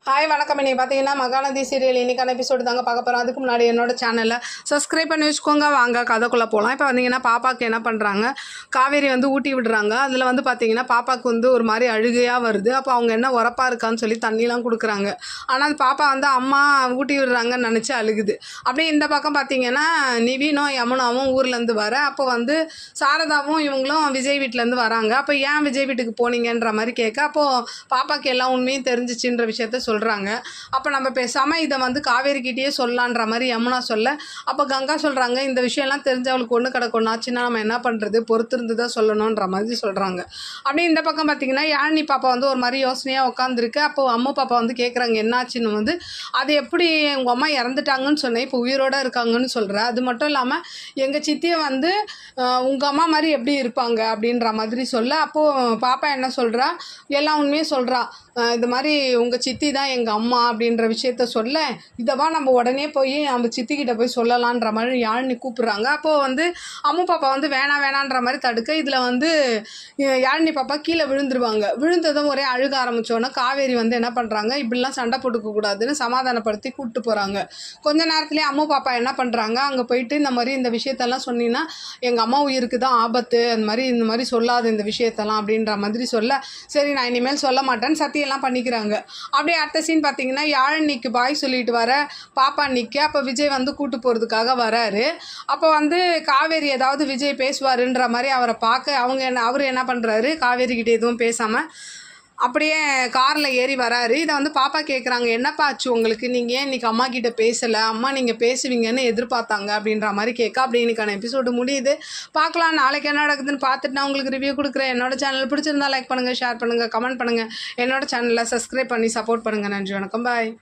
Hi வணக்கம். இன்றைக்கி பார்த்தீங்கன்னா மகாநதி சீரியல் இன்றைக்கான எபிசோடு தாங்க பார்க்க போகிறோம். அதுக்கு முன்னாடி என்னோட சேனலில் சப்ஸ்கிரைப் பண்ணி வச்சுக்கோங்க. வாங்க கதைக்குள்ளே போகலாம். இப்போ வந்தீங்கன்னா பாப்பாவுக்கு என்ன பண்ணுறாங்க, காவேரி ஊட்டி விடுறாங்க. அதில் பார்த்தீங்கன்னா பாப்பாவுக்கு ஒரு மாதிரி அழுகையாக வருது. அப்போ அவங்க என்ன உரப்பாக இருக்கான்னு சொல்லி தண்ணிலாம் கொடுக்குறாங்க. ஆனால் அது பாப்பா அம்மா ஊட்டி விடுறாங்கன்னு நினச்சி அழுகுது. அப்படியே இந்த பக்கம் பார்த்தீங்கன்னா நிவினும் யமுனாவும் ஊர்லேருந்து வர, அப்போ சாரதாவும் இவங்களும் விஜய் வீட்டிலேருந்து வராங்க. அப்போ ஏன் விஜய் வீட்டுக்கு போனீங்கன்ற மாதிரி கேட்க, அப்போது பாப்பாவுக்கு எல்லா உண்மையும் தெரிஞ்சிச்சுன்ற விஷயத்த சொல்கிறாங்க. அப்போ நம்ம பேசாமல் இதை காவேரிக்கிட்டேயே சொல்லலான்ற மாதிரி யமுனா சொல்ல, அப்போ கங்கா சொல்கிறாங்க, இந்த விஷயம்லாம் தெரிஞ்சு அவளுக்கு ஒன்று கிடக்கொன்னாச்சுன்னா நம்ம என்ன பண்ணுறது, பொறுத்திருந்து தான் சொல்லணுன்ற மாதிரி சொல்கிறாங்க. அப்படியே இந்த பக்கம் பார்த்திங்கன்னா யாழினி பாப்பா ஒரு மாதிரி யோசனையாக உட்காந்துருக்கு. அப்போது அம்மா பாப்பா கேட்குறாங்க என்னாச்சுன்னு. அது எப்படி உங்கள் அம்மா இறந்துட்டாங்கன்னு சொன்னேன், இப்போ உயிரோடு இருக்காங்கன்னு சொல்கிறேன். அது மட்டும் இல்லாமல் எங்கள் சித்தியை உங்கள் அம்மா மாதிரி எப்படி இருப்பாங்க அப்படின்ற மாதிரி சொல்ல, அப்போது பாப்பா என்ன சொல்கிறா, எல்லா உண்மையும் சொல்கிறா. இது மாதிரி உங்கள் சித்தி தான் எங்கள் அம்மா அப்படின்ற விஷயத்த சொல்ல, இதைவா நம்ம உடனே போய் நம்ம சித்திக்கிட்ட போய் சொல்லலான்ற மாதிரி யாழினி கூப்பிட்றாங்க. அப்போது அம்மு பாப்பா வேணான்ற மாதிரி தடுக்க, இதில் யாழினி பாப்பா கீழே விழுந்துருவாங்க. விழுந்ததும் ஒரே அழுக ஆரம்பித்தோன்னே காவேரி என்ன பண்ணுறாங்க, இப்படிலாம் சண்டை போட்டுக்கக்கூடாதுன்னு சமாதானப்படுத்தி கூப்பிட்டு போகிறாங்க. கொஞ்ச நேரத்துலேயே அம்மு பாப்பா என்ன பண்ணுறாங்க, அங்கே போயிட்டு இந்த விஷயத்தெல்லாம் சொன்னீங்கன்னா எங்கள் அம்மா உயிருக்கு தான் ஆபத்து, இந்த மாதிரி சொல்லாது இந்த விஷயத்தெல்லாம் அப்படின்ற மாதிரி சொல்ல, சரி நான் இனிமேல் சொல்ல மாட்டேன்னு சத்தியெல்லாம் பண்ணிக்கிறாங்க. அப்படியே அடுத்த சீன் பார்த்தீங்கன்னா யாழினிக்கு பாய் சொல்லிட்டு வர பாப்பா நிற்க, அப்போ விஜய் கூட்டு போகிறதுக்காக வராரு. அப்போ காவேரி ஏதாவது விஜய் பேசுவாருன்ற மாதிரி அவரை பார்க்க அவர் என்ன பண்ணுறாரு, காவேரிக்கிட்ட எதுவும் பேசாமல் அப்படியே காரில் ஏறி வராரு. இதை பாப்பா கேட்குறாங்க, என்னப்பா ஆச்சு உங்களுக்கு, நீங்கள் ஏன் இன்றைக்கி அம்மா கிட்டே பேசலை, அம்மா நீங்கள் பேசுவீங்கன்னு எதிர்பார்த்தாங்க அப்படின்ற மாதிரி கேட்க, அப்படி இன்றைக்கான எபிசோடு முடியுது. பார்க்கலாம் நாளைக்கு என்ன நடக்குதுன்னு பார்த்துட்டு நான் உங்களுக்கு ரிவ்யூ கொடுக்குறேன். என்னோட சேனல் பிடிச்சிருந்தா லைக் பண்ணுங்கள், ஷேர் பண்ணுங்கள், கமெண்ட் பண்ணுங்கள். என்னோட சேனலில் சப்ஸ்கிரைப் பண்ணி சப்போர்ட் பண்ணுங்கள். நன்றி, வணக்கம், பாய்.